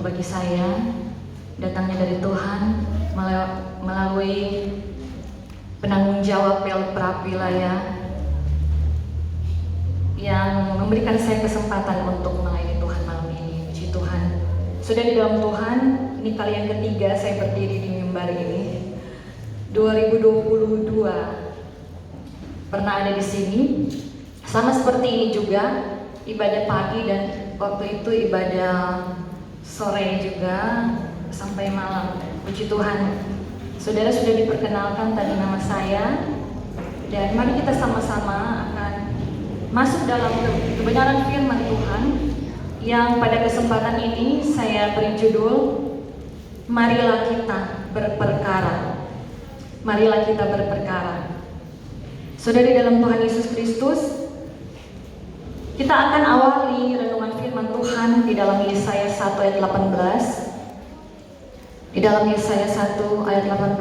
bagi saya, datangnya dari Tuhan melalui penanggung jawab Pelprap wilayah yang memberikan saya kesempatan untuk melayani Tuhan malam ini. Puji Tuhan. Sudah di dalam Tuhan, ini kali yang ketiga saya berdiri di mimbar ini. 2022 pernah ada di sini, sama seperti ini juga, ibadah pagi dan waktu itu ibadah sore juga sampai malam. Puji Tuhan. Saudara sudah diperkenalkan tadi nama saya, dan mari kita sama-sama akan masuk dalam kebenaran firman Tuhan yang pada kesempatan ini saya beri judul Marilah Kita Berperkara. Marilah kita berperkara. Saudara di dalam Tuhan Yesus Kristus, kita akan awali renungan firman Tuhan di dalam Yesaya 1 ayat 18. Di dalam Yesaya 1 ayat 18.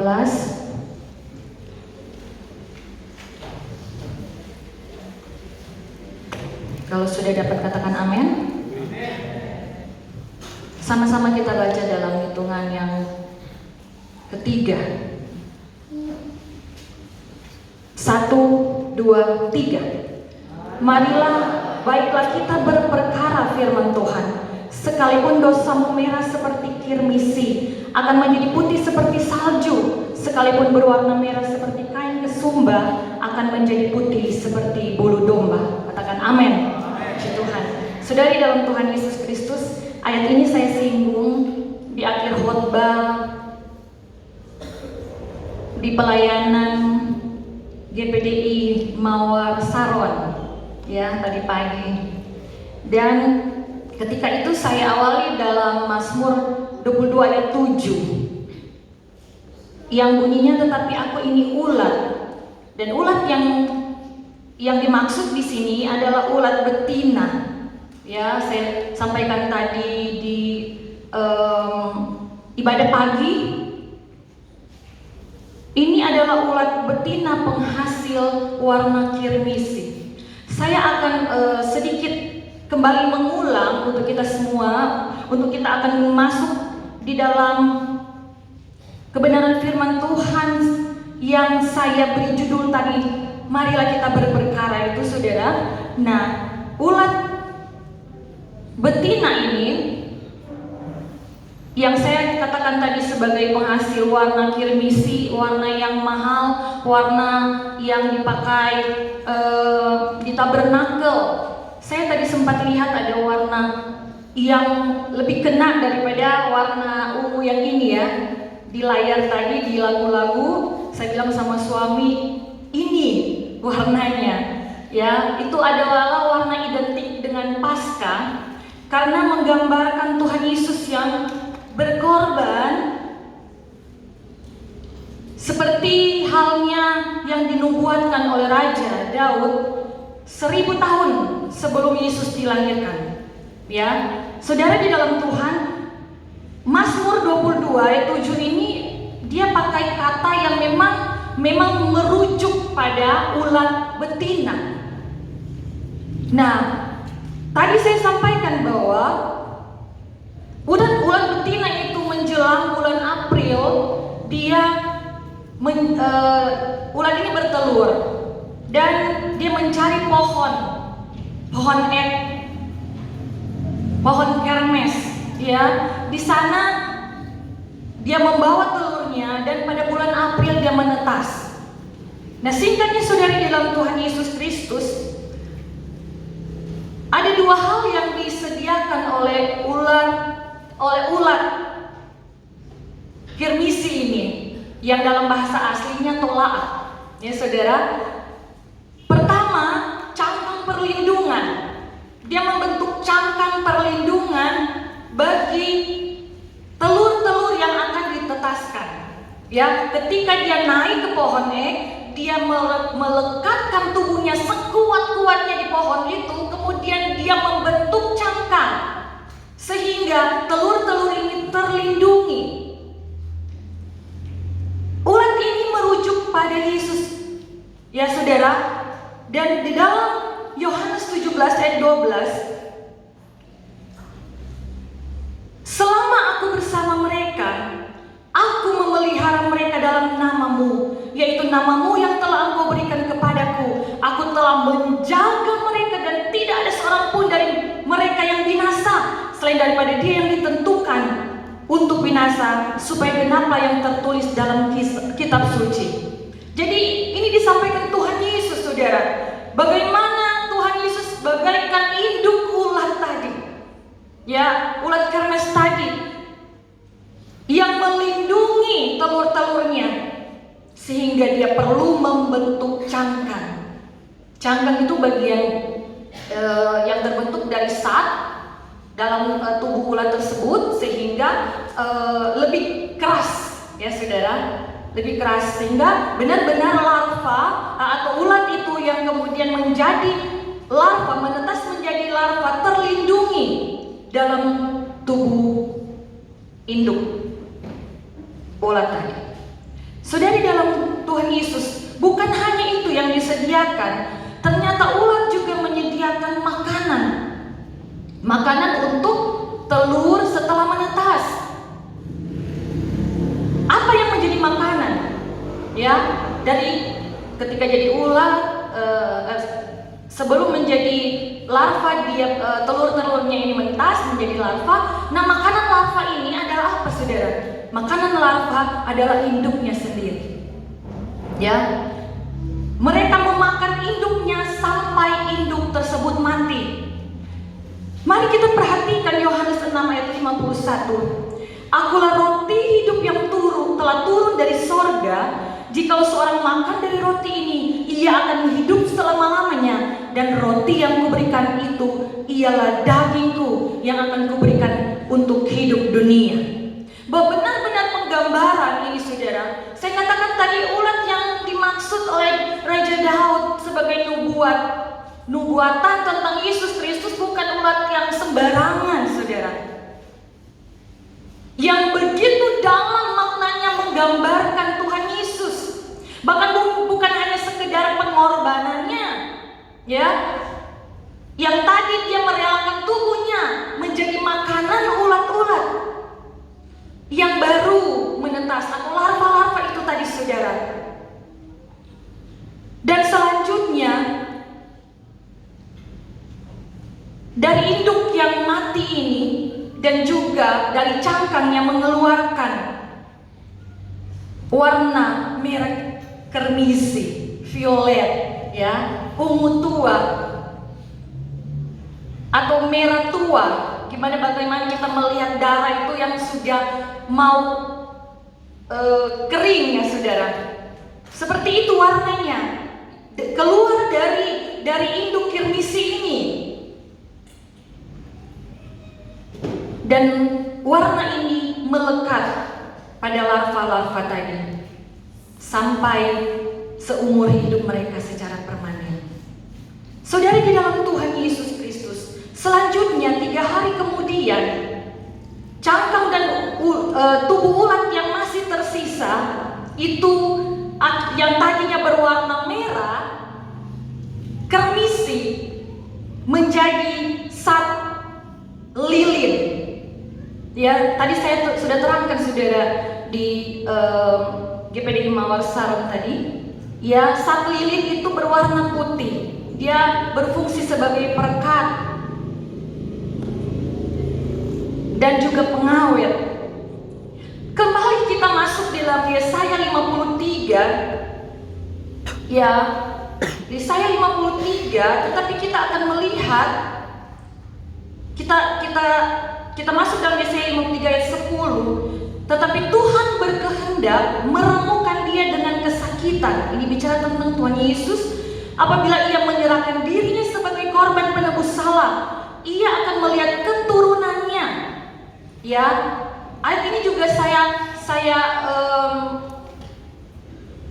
Kalau sudah dapat katakan amin. Sama-sama kita baca dalam hitungan yang ketiga. 1, 2, 3. Marilah, baiklah kita berperkara firman Tuhan. Sekalipun dosamu merah seperti kirmisi, akan menjadi putih seperti salju. Sekalipun berwarna merah seperti kain kesumba, akan menjadi putih seperti bulu domba. Katakan amin. Puji Tuhan. Saudara di dalam Tuhan Yesus Kristus, ayat ini saya singgung di akhir khotbah di pelayanan GPDI Mawar Saron ya tadi pagi. Dan ketika itu saya awali dalam Mazmur 22 ayat 7 yang bunyinya, tetapi aku ini ulat, dan ulat yang dimaksud di sini adalah ulat betina. Ya, saya sampaikan tadi di ibadah pagi. Ini adalah ulat betina penghasil warna kirmisi. Saya akan sedikit kembali mengulang untuk kita semua, untuk kita akan masuk di dalam kebenaran firman Tuhan yang saya beri judul tadi, marilah kita berperkara itu, saudara. Nah, ulat betina ini yang saya katakan tadi sebagai penghasil warna kirmisi, warna yang mahal, warna yang dipakai di tabernakel. Saya tadi sempat lihat ada warna yang lebih kena daripada warna ungu yang ini ya. Di layar tadi, di lagu-lagu, saya bilang sama suami, ini warnanya. Ya, itu adalah warna identik dengan Paskah karena menggambarkan Tuhan Yesus yang berkorban, seperti halnya yang dinubuatkan oleh Raja Daud 1000 tahun sebelum Yesus dilahirkan. Ya, saudara di dalam Tuhan, Mazmur 22 ayat 7 ini dia pakai kata yang memang merujuk pada ulat betina. Nah, tadi saya sampaikan bahwa ulat betina itu menjelang bulan April, ulat ini bertelur dan dia mencari pohon ek, pohon kermes. Ya, di sana dia membawa telurnya dan pada bulan April dia menetas. Nah, singkatnya saudara di dalam Tuhan Yesus Kristus, ada dua hal yang disediakan oleh ulat kirmisi ini, yang dalam bahasa aslinya tolaah. Ya saudara, pertama, cangkang perlindungan. Dia membentuk cangkang perlindungan bagi telur-telur yang akan ditetaskan. Ya, ketika dia naik ke pohon ek, dia melekatkan tubuhnya sekuat-kuatnya di pohon itu, kemudian dia membentuk cangkang sehingga telur-telur ini terlindungi. Ulat ini merujuk pada Yesus. Ya saudara, dan di dalam Yohanes 17 ayat 12, selama Aku memelihara mereka dalam namamu, yaitu namamu yang telah engkau berikan kepadaku. Aku telah menjaga mereka dan tidak ada seorang pun dari mereka yang binasa, selain daripada dia yang ditentukan untuk binasa, supaya genaplah yang tertulis dalam kitab suci. Jadi ini disampaikan Tuhan Yesus, saudara. Bagaimana Tuhan Yesus bagaikan induk ulat tadi, ya, ulat kermes tadi, yang melindungi telur-telurnya, sehingga dia perlu membentuk cangkang. Cangkang itu bagian yang terbentuk dari zat dalam tubuh ulat tersebut, sehingga lebih keras, ya saudara, lebih keras, sehingga benar-benar larva atau ulat itu yang kemudian menjadi larva, menetas menjadi larva, terlindungi dalam tubuh induk ulat tadi. Saudara, di dalam Tuhan Yesus bukan hanya itu yang disediakan, ternyata ulat juga menyediakan makanan untuk telur setelah menetas. Apa yang menjadi makanan? Ya, dari ketika jadi ulat, sebelum menjadi larva, dia telur-telurnya ini menetas menjadi larva. Nah, makanan larva ini adalah apa, saudara? Makanan larva adalah induknya sendiri. Ya, mereka memakan induknya sampai induk tersebut mati. Mari kita perhatikan Yohanes 6 ayat 51. Akulah roti hidup yang telah turun dari sorga. Jikalau seorang makan dari roti ini, ia akan hidup selama-lamanya. Dan roti yang kuberikan itu ialah dagingku yang akan kuberikan untuk hidup dunia. Bahwa benar-benar penggambaran ini, saudara. Saya katakan tadi, ulat yang dimaksud oleh Raja Daud sebagai nubuatan tentang Yesus Kristus bukan ulat yang sembarangan, saudara. Yang begitu dalam maknanya menggambarkan Tuhan Yesus. Bahkan bukan hanya sekedar pengorbanannya, ya. Yang tadi dia merelakan tubuhnya menjadi makanan ulat-ulat yang baru menetas atau larva-larva itu tadi, saudara. Dan selanjutnya, dari induk yang mati ini dan juga dari cangkang yang mengeluarkan warna merah kermisi, violet, ya, ungu tua atau merah tua. Bagaimana kita melihat darah itu yang sudah mau kering, ya saudara. Seperti itu warnanya keluar dari induk kirmisi ini. Dan warna ini melekat pada larva-larva tadi sampai seumur hidup mereka secara permanen. Saudara, di dalam Tuhan Yesus Kristus, selanjutnya 3 hari kemudian, cangkang dan tubuh ulat yang masih tersisa itu, yang tadinya berwarna merah kermisi, menjadi zat lilin. Ya, tadi saya sudah terangkan, saudara, di GPDI Mawar Sarung tadi. Ya, zat lilin itu berwarna putih. Dia berfungsi sebagai perekat dan juga pengawet. Kembali kita masuk dalam Yesaya 53. Ya, Yesaya 53, tetapi kita akan melihat, kita masuk dalam Yesaya 53 ayat 10. Tetapi Tuhan berkehendak meremukkan dia dengan kesakitan. Ini bicara tentang Tuhan Yesus. Apabila ia menyerahkan dirinya sebagai korban penebus salah, ia akan melihat keturunannya. Ya, ayat ini juga saya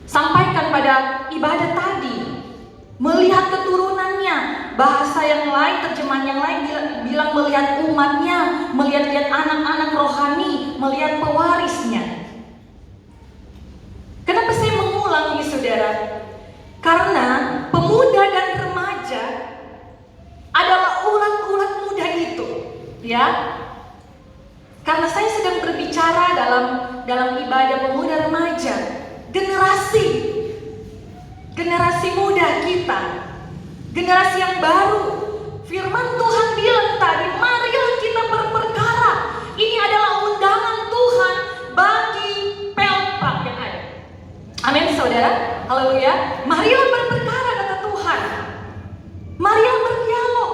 sampaikan pada ibadah tadi. Melihat keturunannya. Bahasa yang lain, terjemahan yang lain bilang melihat umatnya, melihat anak-anak rohani, melihat pewarisnya. Kenapa saya mengulang ini, saudara? Karena pemuda dan remaja adalah ulat-ulat muda itu, ya. Karena saya sedang berbicara dalam ibadah pemuda remaja, generasi muda kita, generasi yang baru. Firman Tuhan bilang tadi, marilah kita berperkara. Ini adalah undangan Tuhan bagi pelpak yang ada. Amin saudara, haleluya. Marilah berperkara kata Tuhan. Marilah berdialog,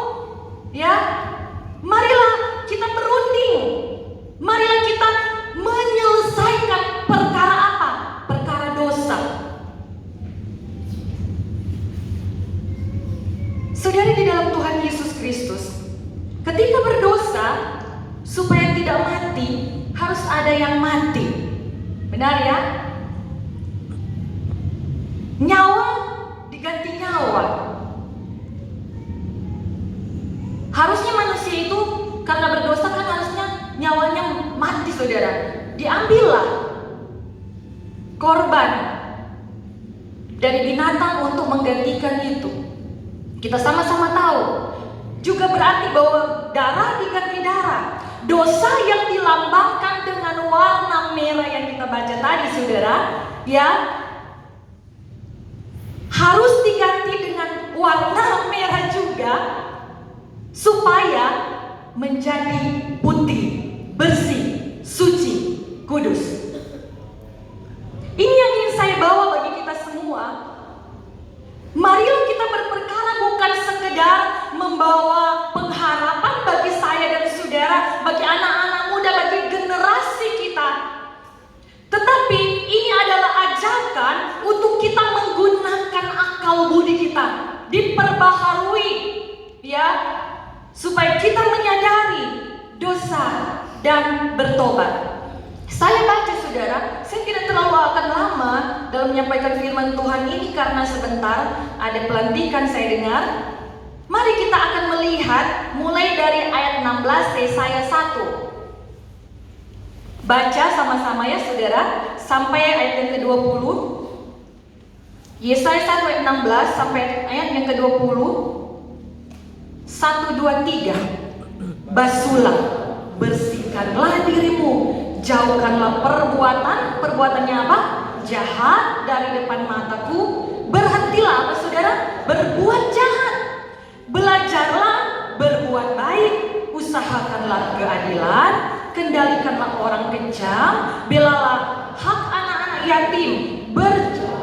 ya. Marilah kita berunding. Marilah kita menyelesaikan perkara apa? Perkara dosa. Saudara di dalam Tuhan Yesus Kristus, ketika berdosa, supaya tidak mati, harus ada yang mati. Benar ya? Nyawa diganti nyawa. Harusnya manusia itu karena berdosa kan harusnya nyawanya mati saudara. Diambillah korban dari binatang untuk menggantikan itu. Kita sama-sama tahu juga berarti bahwa darah diganti darah. Dosa yang dilambangkan dengan warna merah yang kita baca tadi saudara, ya, harus diganti dengan warna merah juga supaya menjadi putih, bersih, suci, kudus. Ini yang ingin saya bawa bagi kita semua. Marilah kita berperkara bukan sekedar membawa pengharapan bagi saya dan saudara, bagi anak-anak muda, bagi generasi kita. Tetapi ini adalah ajakan untuk kita menggunakan akal budi kita, diperbaharui, ya, supaya kita menyadari dosa dan bertobat. Saya baca saudara, saya tidak terlalu akan lama dalam menyampaikan firman Tuhan ini karena sebentar ada pelantikan saya dengar. Mari kita akan melihat mulai dari ayat 16 Yesaya 1. Baca sama-sama ya saudara, sampai ayat yang ke-20. Yesaya 1 ayat 16 sampai ayat yang ke-20. 1, 2, 3. Basuhlah, bersihkanlah dirimu, jauhkanlah perbuatannya apa? Jahat dari depan mataku. Berhentilah apa saudara? Berbuat jahat. Belajarlah berbuat baik. Usahakanlah keadilan. Kendalikanlah orang kejam. Belalah hak anak-anak yatim.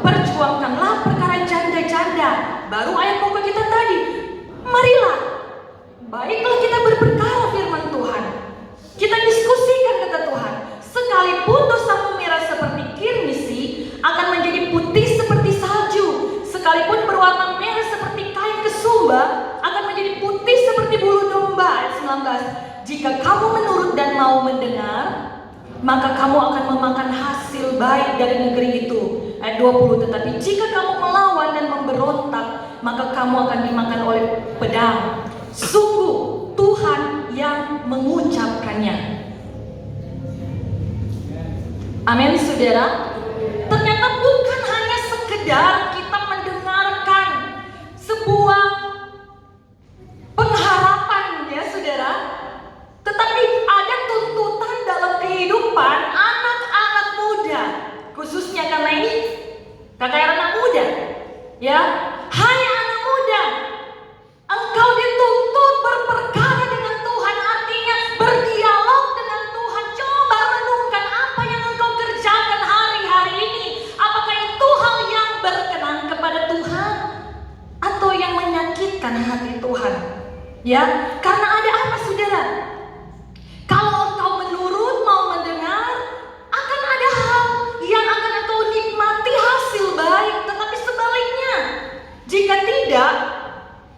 Perjuangkanlah perkara janda-janda. Baru ayat pokok kita tadi. Marilah, baiklah kita berperkara firman Tuhan. Kita diskusikan kata Tuhan. Sekalipun dosamu merah seperti kirmisi, akan menjadi putih seperti salju. Sekalipun berwarna merah seperti kain kesumba, akan menjadi putih seperti bulu domba. Ayat 19. Jika kamu menurut dan mau mendengar, maka kamu akan memakan hasil baik dari negeri itu. Ayat 20. Tetapi jika kamu melawan dan memberontak, maka kamu akan dimakan oleh pedang. Sungguh Tuhan yang mengucapkannya. Amin saudara. Ternyata bukan hanya sekedar kita mendengarkan sebuah pengharapan ya saudara, tetapi ada tuntutan dalam kehidupan anak-anak muda, khususnya karena ini kakak anak muda ya. Hai anak muda, engkau dituntut berperkara dengan Tuhan, artinya berdialog dengan Tuhan. Coba renungkan apa yang engkau kerjakan hari-hari ini. Apakah itu hal yang berkenan kepada Tuhan atau yang menyakitkan hati Tuhan? Ya, karena ada apa saudara? Kalau engkau menurut, mau mendengar, akan ada hal yang akan engkau nikmati hasil baik. Tetapi sebaliknya, jika tidak,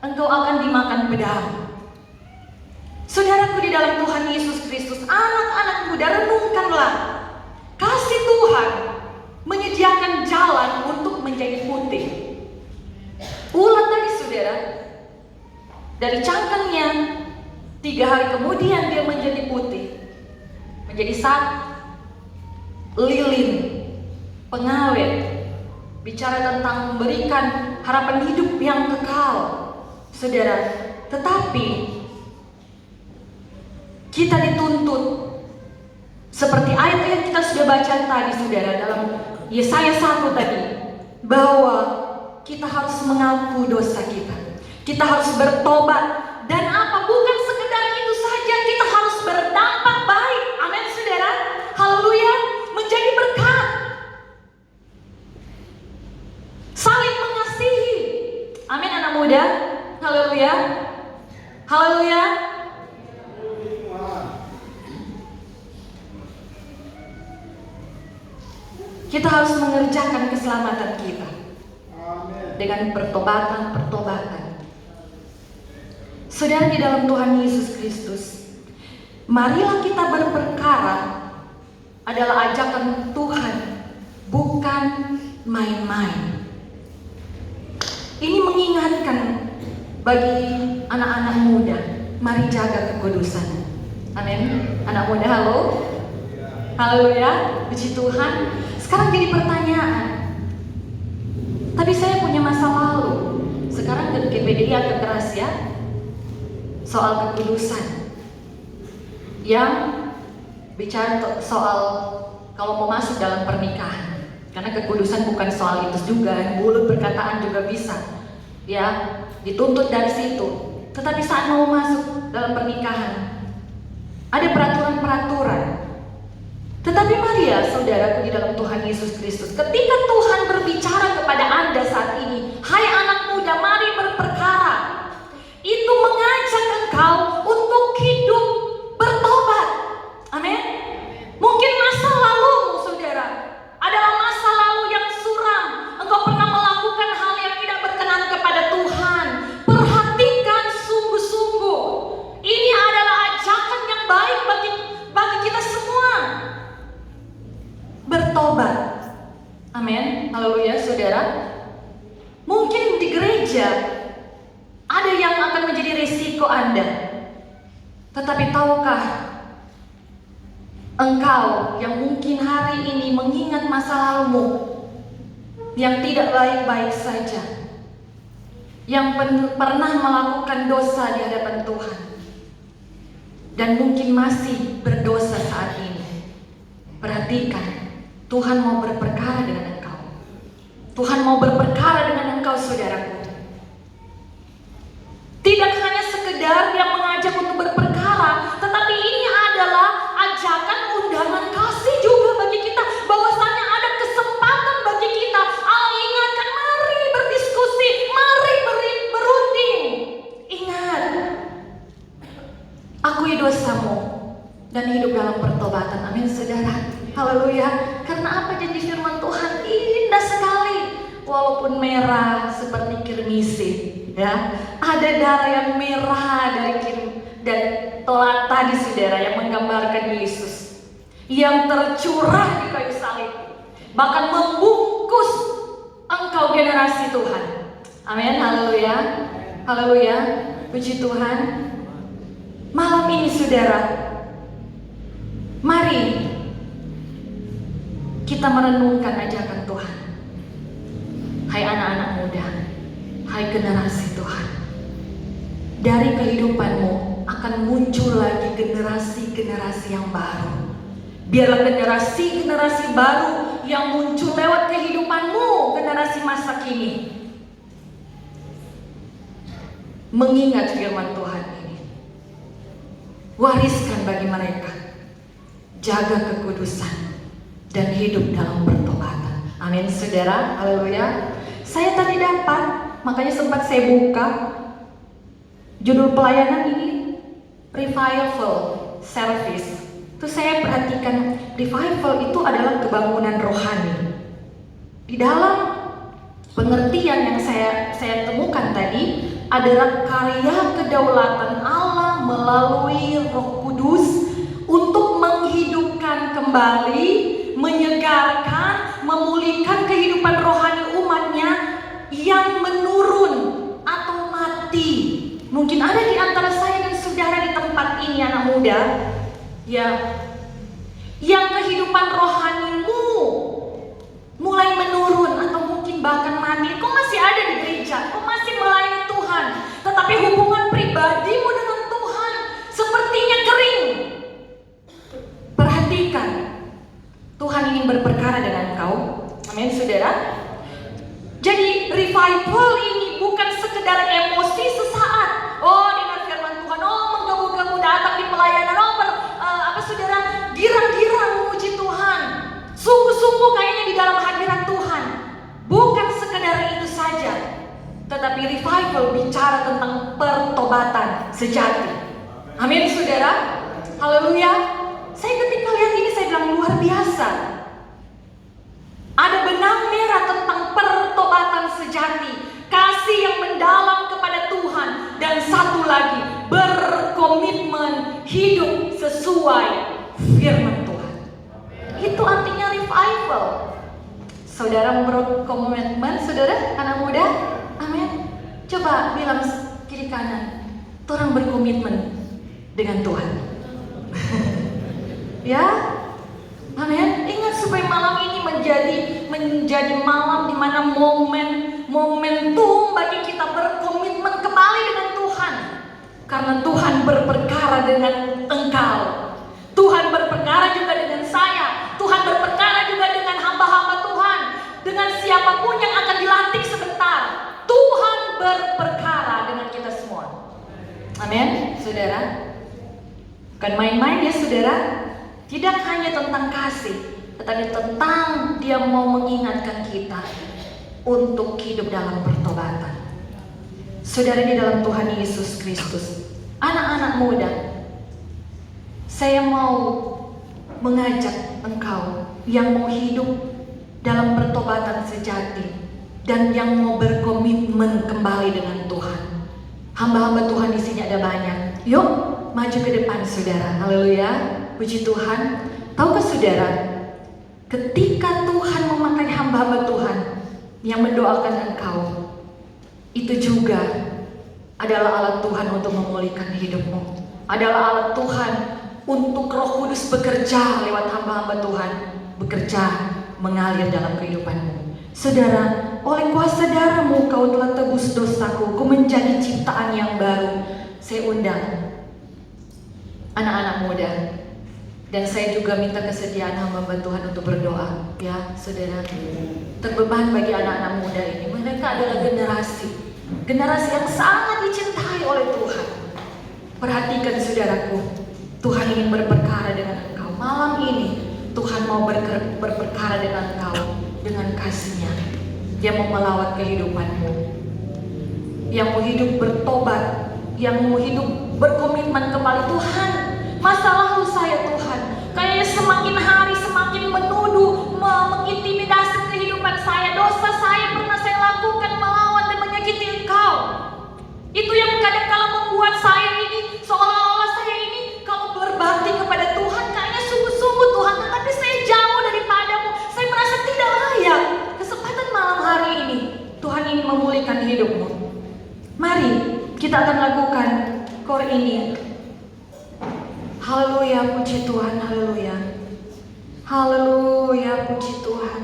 engkau akan dimakan pedang. Saudaraku di dalam Tuhan Yesus Kristus, anak-anak muda, renungkanlah. Kasih Tuhan menyediakan jalan untuk menjadi putih. Ulat tadi saudara, dari cangkangnya 3 hari kemudian dia menjadi putih, menjadi lilin, pengawet, bicara tentang memberikan harapan hidup yang kekal, saudara. Tetapi kita dituntut Seperti ayat yang kita sudah baca tadi saudara dalam Yesaya 1 tadi, bahwa kita harus mengaku dosa kita. Kita harus bertobat, dan apa bukan sekedar itu saja, kita harus berdampak baik. Amin saudara. Haleluya. Menjadi berkat. Saling mengasihi. Amin anak muda. Haleluya. Haleluya. Kita harus mengerjakan keselamatan kita dengan pertobatan. Saudara di dalam Tuhan Yesus Kristus, marilah kita berperkara adalah ajakan Tuhan, bukan main-main. Ini mengingatkan bagi anak-anak muda, mari jaga kekudusan. Amin. Anak muda, halo. Haleluya, puji Tuhan. Sekarang jadi pertanyaan, tapi saya punya masa lalu. Sekarang ke GPDI agak keras ya, soal kekudusan. Yang bicara soal kalau mau masuk dalam pernikahan, karena kekudusan bukan soal itu juga, mulut perkataan juga bisa, ya dituntut dari situ. Tetapi saat mau masuk dalam pernikahan, ada peraturan-peraturan. Tetapi mari ya saudaraku di dalam Tuhan Yesus Kristus, ketika Tuhan berbicara kepada Anda saat ini, hai anak muda, mari berperkara, itu mengajak engkau untuk hidup bertobat. Amin. Mungkin masa lalu saudara adalah masa lalu yang suram. Engkau pernah melakukan hal yang tidak berkenan kepada Tuhan. Perhatikan sungguh-sungguh. Ini adalah ajakan yang baik bagi kita semua. Bertobat. Amin. Haleluya saudara. Mungkin di gereja ada yang akan menjadi risiko Anda. Tetapi tahukah engkau yang mungkin hari ini mengingat masa lalumu yang tidak baik-baik saja, yang pernah melakukan dosa di hadapan Tuhan, dan mungkin masih berdosa saat ini. Perhatikan, Tuhan mau berperkara dengan engkau. Tuhan mau berperkara dengan engkau saudaraku. Tidak hanya sekedar yang mengajak untuk berperkara, tetapi ini adalah ajakan undangan kasih juga bagi kita, bahwasanya ada kesempatan bagi kita. Allah ingatkan, mari berdiskusi, mari berunding. Ingat, akui dosamu dan hidup dalam pertobatan. Amin saudara. Haleluya. Karena apa janji firman Tuhan indah sekali. Walaupun merah seperti kirmisi, ya, ada darah yang merah dan tolat tadi saudara yang menggambarkan Yesus yang tercurah di kayu salib, bahkan membungkus engkau generasi Tuhan. Amin. Haleluya. Haleluya. Puji Tuhan. Malam ini saudara, mari kita merenungkan ajakan Tuhan. Hai anak-anak muda, hai generasi Tuhan, dari kehidupanmu akan muncul lagi generasi-generasi yang baru. Biarlah generasi-generasi baru yang muncul lewat kehidupanmu, generasi masa kini, mengingat firman Tuhan ini. Wariskan bagi mereka, jaga kekudusan dan hidup dalam pertobatan. Amin saudara. Haleluya. Saya tadi dapat, makanya sempat saya buka judul pelayanan ini, Revival Service. Itu saya perhatikan, revival itu adalah kebangunan rohani. Di dalam pengertian yang saya temukan tadi adalah karya kedaulatan Allah melalui Roh Kudus untuk menghidupkan kembali, menyegarkan, memulihkan kehidupan rohani umatnya yang menurun atau mati. Mungkin ada di antara saya dan saudara di tempat ini anak muda, ya, yang kehidupan rohanimu mulai menurun atau mungkin bahkan mati. Kau masih ada di gereja, kau masih melayani Tuhan, tetapi hubungan pribadimu dengan Tuhan sepertinya kering. Perhatikan, berperkara dengan engkau. Amin, saudara. Jadi revival ini bukan sekedar emosi sesaat. Oh, dengar firman Tuhan, oh menggebu-gebu datang di pelayanan, oh saudara, girang-girang memuji Tuhan, sungguh-sungguh kayaknya di dalam hadirat Tuhan. Bukan sekedar itu saja, tetapi revival bicara tentang pertobatan sejati. Amin, saudara. Haleluya. Saya ketika lihat ini saya bilang luar biasa. Ada benang merah tentang pertobatan sejati, kasih yang mendalam kepada Tuhan, dan satu lagi, berkomitmen hidup sesuai firman Tuhan. Itu artinya revival. Saudara mau berkomitmen, saudara, anak muda? Amin. Coba bilang kiri kanan, orang berkomitmen dengan Tuhan. Ya, amin. Ingat supaya malam ini menjadi malam di mana momentum bagi kita berkomitmen kembali dengan Tuhan. Karena Tuhan berperkara dengan engkau. Tuhan berperkara juga dengan saya. Tuhan berperkara juga dengan hamba-hamba Tuhan. Dengan siapapun yang akan dilantik sebentar. Tuhan berperkara dengan kita semua. Amin, saudara. Bukan main-main ya, saudara. Tidak hanya tentang kasih, tetapi tentang Dia mau mengingatkan kita untuk hidup dalam pertobatan. Saudara di dalam Tuhan Yesus Kristus, anak-anak muda, saya mau mengajak engkau yang mau hidup dalam pertobatan sejati dan yang mau berkomitmen kembali dengan Tuhan. Hamba-hamba Tuhan di sini ada banyak. Yuk, maju ke depan, saudara. Haleluya. Puji Tuhan. Tahukah saudara, ketika Tuhan memakai hamba-hamba Tuhan yang mendoakan engkau, itu juga adalah alat Tuhan untuk memulihkan hidupmu. Adalah alat Tuhan untuk Roh Kudus bekerja lewat hamba-hamba Tuhan, bekerja mengalir dalam kehidupanmu. Saudara, oleh kuasa darahmu kau telah tebus dosaku, ku menjadi ciptaan yang baru. Saya undang anak-anak muda, dan saya juga minta kesediaan hamba Tuhan untuk berdoa. Ya, saudara, terbeban bagi anak-anak muda ini. Mereka adalah generasi yang sangat dicintai oleh Tuhan. Perhatikan saudaraku, Tuhan ingin berperkara dengan engkau. Malam ini Tuhan mau berperkara dengan engkau dengan kasih-Nya. Dia mau melawat kehidupanmu, yang mau hidup bertobat, yang mau hidup berkomitmen kembali. Tuhan, masa lalu saya Tuhan kayaknya semakin hari semakin menuduh, mengintimidasi kehidupan saya. Dosa saya pernah saya lakukan melawan dan menyakiti Engkau. Itu yang kadang-kala membuat saya ini seolah-olah saya ini kalau berbakti kepada Tuhan kayaknya sungguh-sungguh Tuhan, tetapi saya jauh daripadamu. Saya merasa tidak layak. Kesempatan malam hari ini Tuhan ingin memulihkan hidupmu. Mari kita akan lakukan kor ini. Haleluya, puji Tuhan, haleluya. Haleluya, puji Tuhan.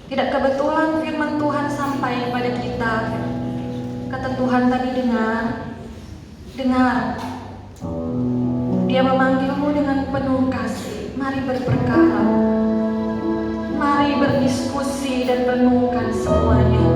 Tidak kebetulan firman Tuhan sampai kepada kita. Kata Tuhan tadi, dengar. Dia memanggilmu dengan penuh kasih. Mari berperkara. Mari berdiskusi dan renungkan semuanya.